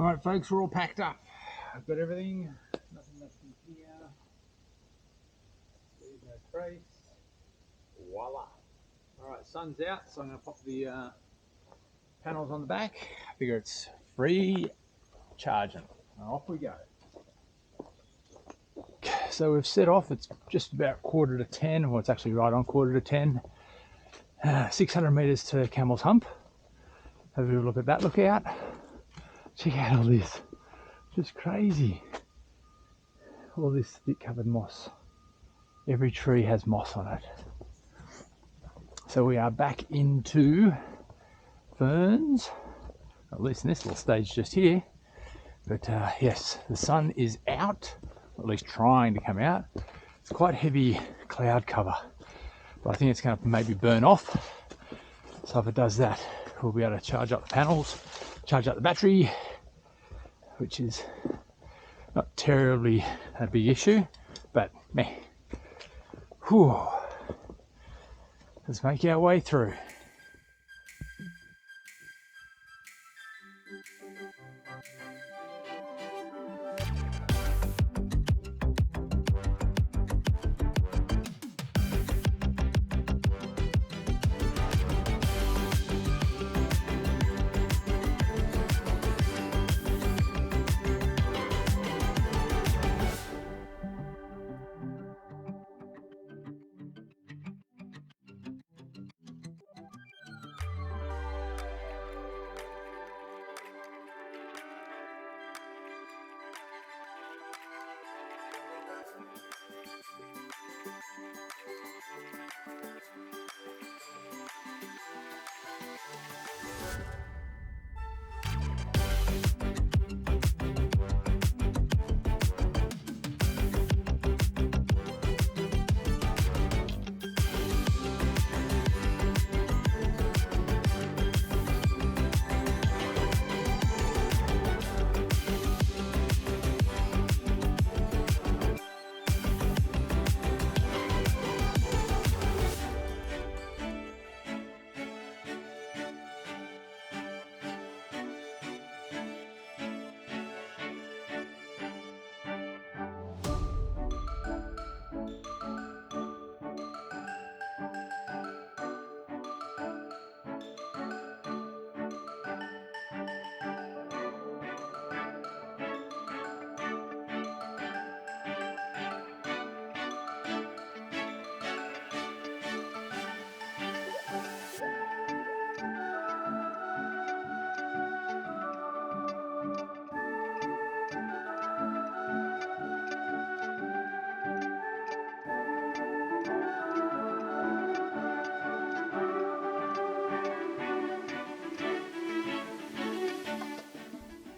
All right, folks, we're all packed up. I've got everything. Nothing left in here. There's no trace. Voila. All right, sun's out, so I'm going to pop the panels on the back. I figure it's free charging. Off we go. So we've set off. It's just about 9:45. Well, it's actually right on 9:45. 600 meters to Camel's Hump. Have a look at that lookout. Check out all this. Just crazy. All this thick covered moss. Every tree has moss on it. So we are back into ferns, at least in this little stage just here. But yes, the sun is out, or at least trying to come out. It's quite heavy cloud cover, but I think it's going to maybe burn off. So if it does that, we'll be able to charge up the panels, charge up the battery, which is not terribly a big issue, but meh. Whew. Let's make our way through.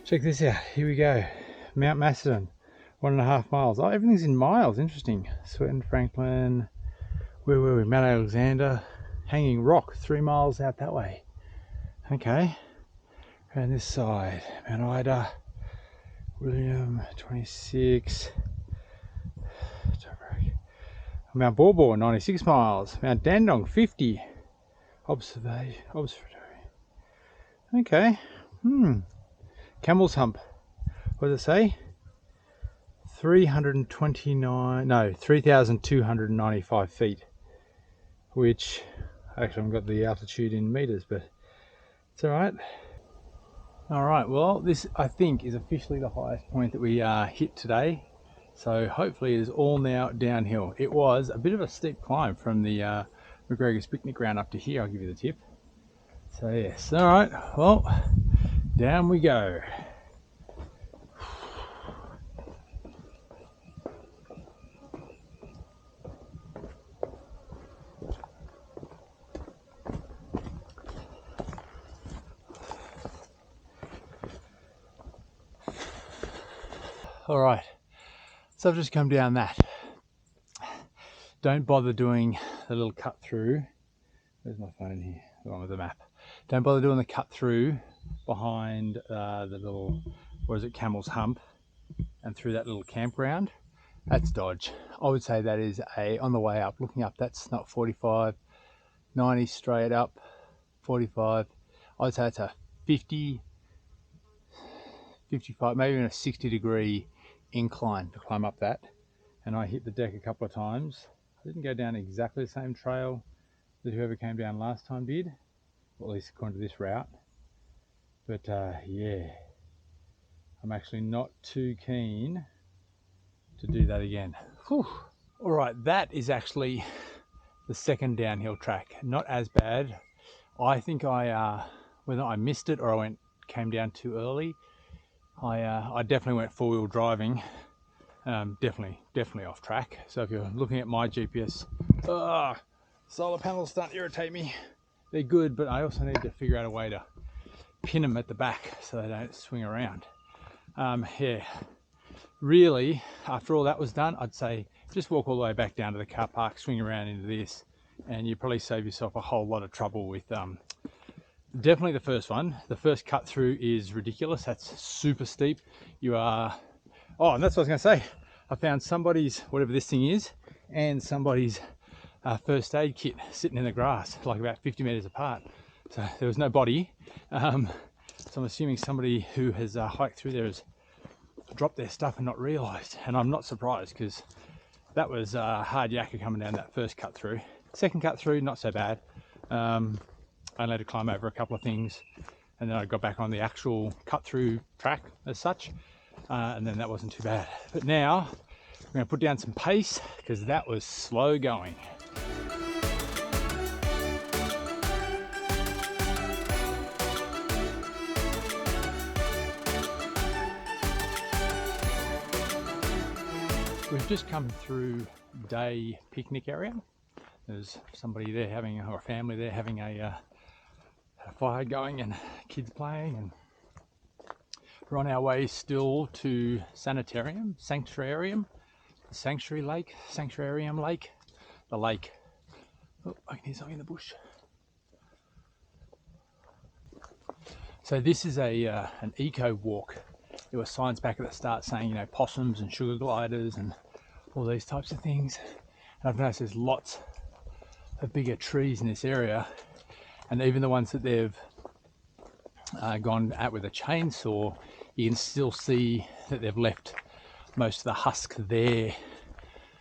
Check this out, here we go. Mount Macedon, 1.5 miles. Oh, everything's in miles, interesting. Swinton, Franklin, where were we? Mount Alexander, Hanging Rock, 3 miles out that way. Okay, around this side, Mount Ida, William, 26. Mount Borbor, 96 miles. Mount Dandong, 50. Observatory. Okay, Camel's Hump, what does it say? 3,295 feet, which actually I haven't got the altitude in meters, but it's all right. All right, well, this I think is officially the highest point that we hit today. So hopefully it is all now downhill. It was a bit of a steep climb from the McGregor's picnic ground up to here. I'll give you the tip. So yes, all right, well, down we go. All right, so I've just come down that. Don't bother doing the little cut through. Where's my phone here? The one with the map. Don't bother doing the cut through behind the little, what is it, Camel's Hump, and through that little campground. That's dodge. I would say that is on the way up, looking up, that's not 45, 90 straight up, 45. I would say it's a 50 55, maybe even a 60-degree incline to climb up that. And I hit the deck a couple of times. I didn't go down exactly the same trail that whoever came down last time did, or at least according to this route. But yeah, I'm actually not too keen to do that again. Whew. All right, that is actually the second downhill track. Not as bad. I think whether I missed it or came down too early, I definitely went four-wheel driving. Definitely off track. So if you're looking at my GPS, solar panels don't irritate me. They're good, but I also need to figure out a way to pin them at the back so they don't swing around. Yeah, really, after all that was done, I'd say just walk all the way back down to the car park, swing around into this, and you probably save yourself a whole lot of trouble with definitely the first one. The first cut through is ridiculous. That's super steep. You are, oh, and that's what I was going to say. I found somebody's, whatever this thing is, and somebody's first aid kit sitting in the grass, like about 50 meters apart. So there was no body. So I'm assuming somebody who has hiked through there has dropped their stuff and not realized. And I'm not surprised, because that was hard yakka coming down that first cut through. Second cut through, not so bad. I had to climb over a couple of things, and then I got back on the actual cut through track as such, and then that wasn't too bad. But now we're going to put down some pace, because that was slow going. We've just come through day picnic area. There's somebody there or a family there having a fire going and kids playing, and we're on our way still to Sanctuarium Lake, the lake. Oh, I can hear something in the bush. So this is an eco walk. There were signs back at the start saying, you know, possums and sugar gliders and all these types of things. And I've noticed there's lots of bigger trees in this area, and even the ones that they've gone out with a chainsaw, you can still see that they've left most of the husk there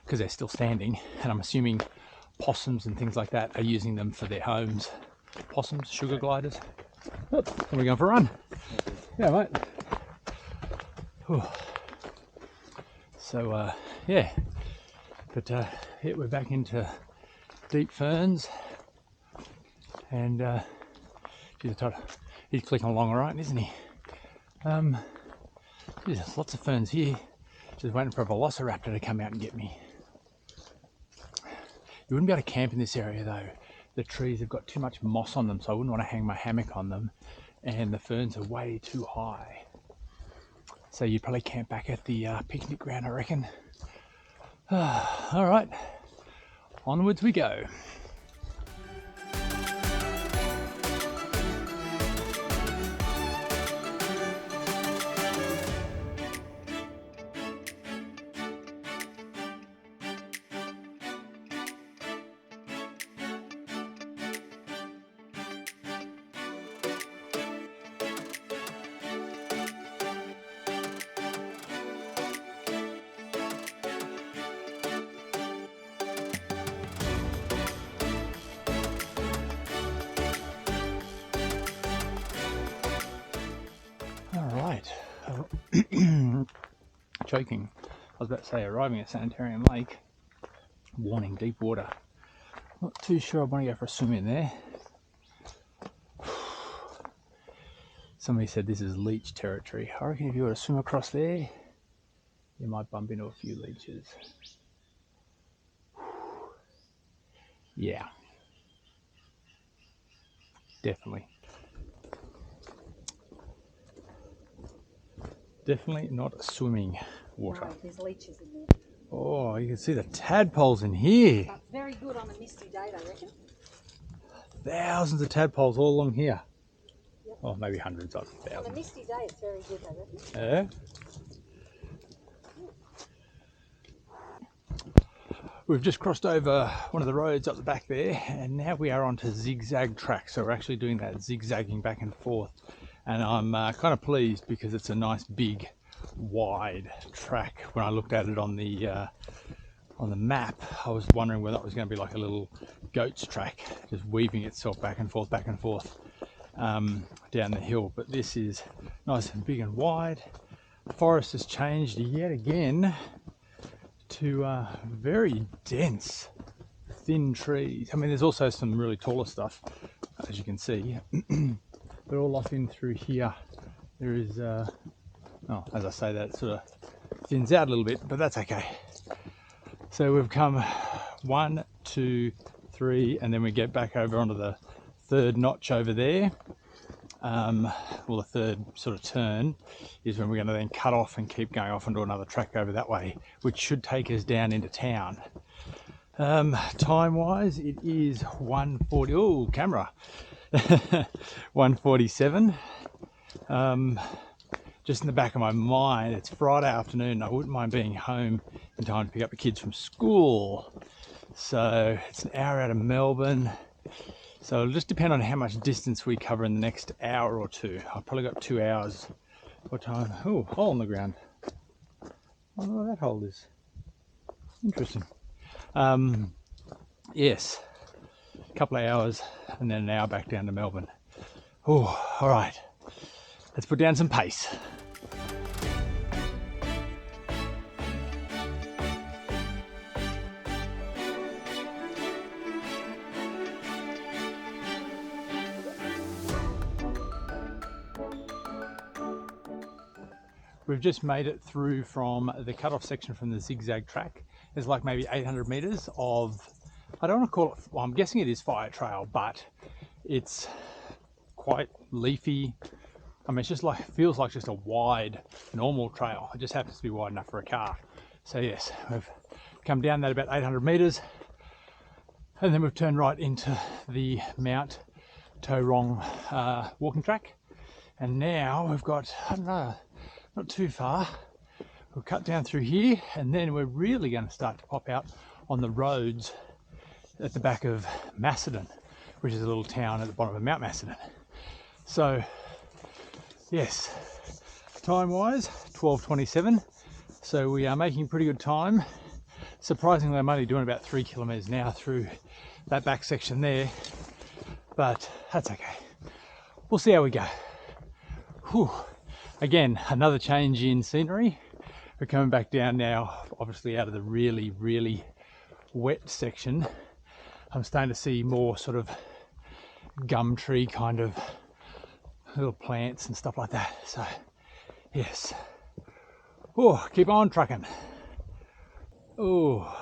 because they're still standing. And I'm assuming possums and things like that are using them for their homes. Possums, sugar gliders. Oh, are we going for a run? Yeah, mate. Whew. So yeah, but yeah, we're back into deep ferns, and he's clicking along all right, isn't he? There's lots of ferns here. Just waiting for a velociraptor to come out and get me. You wouldn't be able to camp in this area though. The trees have got too much moss on them, so I wouldn't want to hang my hammock on them, and the ferns are way too high. So you'd probably camp back at the picnic ground, I reckon. All right, onwards we go. Choking. I was about to say arriving at Sanitarium Lake. Warning, deep water. Not too sure I want to go for a swim in there. Somebody said this is leech territory. I reckon if you were to swim across there, you might bump into a few leeches. Yeah. Definitely. Definitely not swimming water. No, there's leeches in there. Oh, you can see the tadpoles in here. That's very good on a misty day, I reckon. Thousands of tadpoles all along here. Yep. Oh, maybe hundreds of thousands. On a misty day, it's very good, I reckon. Yeah. We've just crossed over one of the roads up the back there, and now we are onto zigzag track. So we're actually doing that zigzagging back and forth. and I'm kind of pleased because it's a nice big wide track. When I looked at it on the map, I was wondering whether it was going to be like a little goat's track, just weaving itself back and forth down the hill. But this is nice and big and wide. The forest has changed yet again to very dense, thin trees. I mean, there's also some really taller stuff, as you can see. But all off in through here, there is, as I say, that sort of thins out a little bit, but that's okay. So we've come 1, 2, 3, and then we get back over onto the third notch over there. Well, the third sort of turn is when we're going to then cut off and keep going off onto another track over that way, which should take us down into town. Time wise, it is 1:40. Oh, camera. 1:47. Just in the back of my mind, it's Friday afternoon. I wouldn't mind being home in time to pick up the kids from school. So it's an hour out of Melbourne. So it'll just depend on how much distance we cover in the next hour or two. I've probably got 2 hours. What time? Oh, hole in the ground. I don't know what that hole is. Interesting. Yes, a couple of hours and then an hour back down to Melbourne. Oh, all right. Let's put down some pace. We've just made it through from the cut-off section from the Zigzag track. There's like maybe 800 meters of, I don't want to call it, well, I'm guessing it is fire trail, but it's quite leafy. I mean, it's just like, feels like just a wide, normal trail. It just happens to be wide enough for a car. So yes, we've come down that about 800 meters, and then we've turned right into the Mount Macedon walking track. And now we've got, I don't know, not too far. We'll cut down through here, and then we're really going to start to pop out on the roads at the back of Macedon, which is a little town at the bottom of Mount Macedon. So yes, time wise 12:27, so we are making pretty good time. Surprisingly, I'm only doing about 3 kilometers now through that back section there, but that's okay. We'll see how we go. Whew. Again, another change in scenery. We're coming back down now, obviously out of the really, really wet section. I'm starting to see more sort of gum tree kind of little plants and stuff like that. So yes. Oh, keep on trucking. Oh,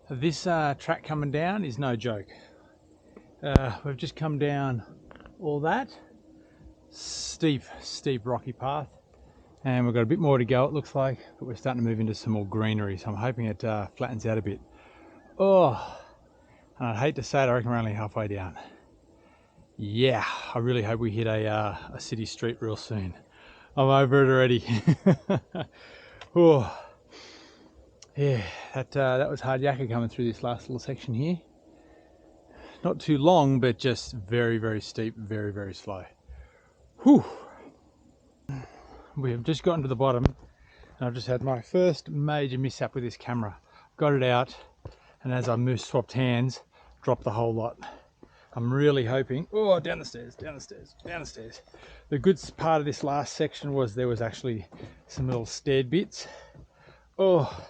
this track coming down is no joke. We've just come down all that steep rocky path, and we've got a bit more to go, it looks like, but we're starting to move into some more greenery, so I'm hoping it flattens out a bit. Oh, and I'd hate to say it, I reckon we're only halfway down. Yeah, I really hope we hit a city street real soon. I'm over it already. Oh, yeah, that was hard yakka coming through this last little section here. Not too long, but just very, very steep, very, very slow. Whew. We have just gotten to the bottom, and I've just had my first major mishap with this camera. Got it out, and as I swapped hands, dropped the whole lot. I'm really hoping, oh, down the stairs, down the stairs, down the stairs. The good part of this last section was there was actually some little staired bits. Oh,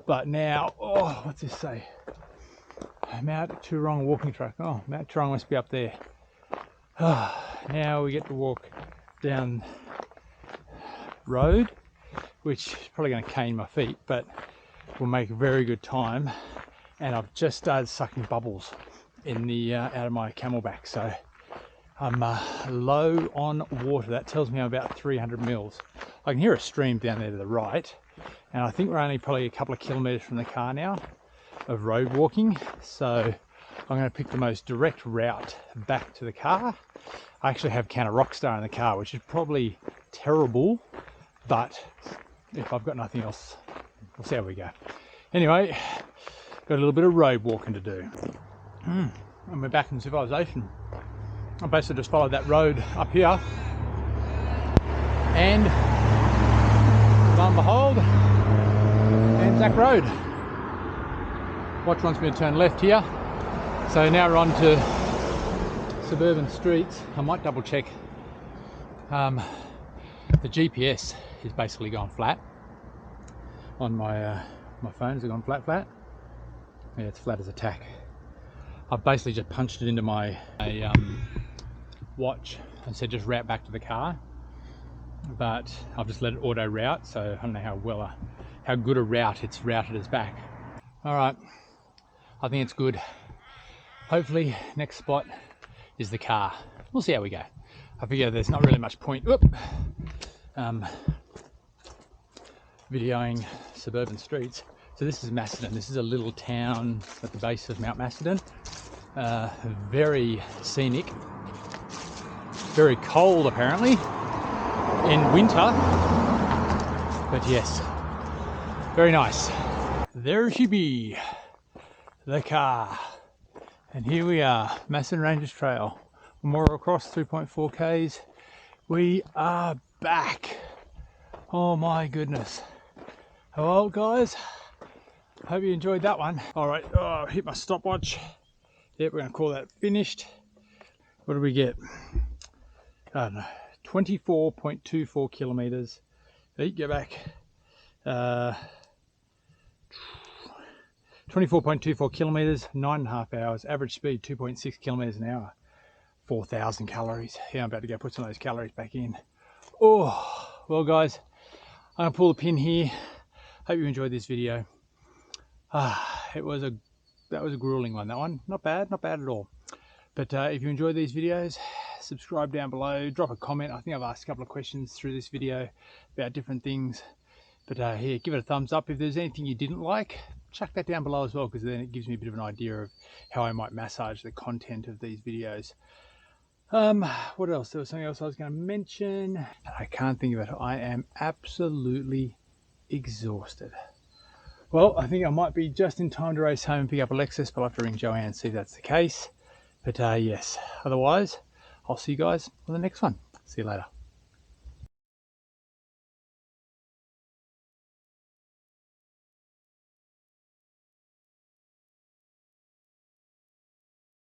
but now, oh, what's this say? Mount Macedon walking track. Oh, Mount Macedon must be up there. Oh, now we get to walk down road, which is probably going to cane my feet, but will make very good time. And I've just started sucking bubbles in the out of my camelback, so I'm low on water. That tells me I'm about 300 mils. I can hear a stream down there to the right, and I think we're only probably a couple of kilometers from the car now of road walking, so I'm going to pick the most direct route back to the car. I actually have a can of Rockstar in the car, which is probably terrible, but if I've got nothing else, we'll see how we go. Anyway, got a little bit of road walking to do. And we're back in civilization. I basically just followed that road up here, and lo and behold, Anzac Road. Watch wants me to turn left here, so now we're on to suburban streets. I might double check. The GPS is basically gone flat on my my phone. Has gone flat. Yeah, it's flat as a tack. I've basically just punched it into my watch and said just route back to the car, but I've just let it auto route, so I don't know how good a route it's routed us back. All right, I think it's good. Hopefully next spot is the car. We'll see how we go. I figure there's not really much point videoing suburban streets. So this is Macedon. This is a little town at the base of Mount Macedon. Very scenic, very cold apparently in winter, but yes, very nice. There she be, the car. And here we are, Macedon Rangers Trail, Memorial Cross, 3.4 Ks. We are back. Oh my goodness. Well guys, hope you enjoyed that one. All right, hit my stopwatch. Yep, we're gonna call that finished. What did we get? I don't know, 24.24 kilometers. Go back. 24.24 kilometers, 9.5 hours, average speed 2.6 kilometers an hour, 4,000 calories. Yeah, I'm about to go put some of those calories back in. Oh, well guys, I'm gonna pull the pin here. Hope you enjoyed this video. That was a grueling one, that one. Not bad at all. But if you enjoyed these videos, subscribe down below, drop a comment. I think I've asked a couple of questions through this video about different things. But here, give it a thumbs up. If there's anything you didn't like, chuck that down below as well, because then it gives me a bit of an idea of how I might massage the content of these videos. What else? There was something else I was going to mention. I can't think of it. I am absolutely exhausted. Well, I think I might be just in time to race home and pick up Alexis, but I'll have to ring Joanne and see if that's the case. But yes, otherwise, I'll see you guys on the next one. See you later.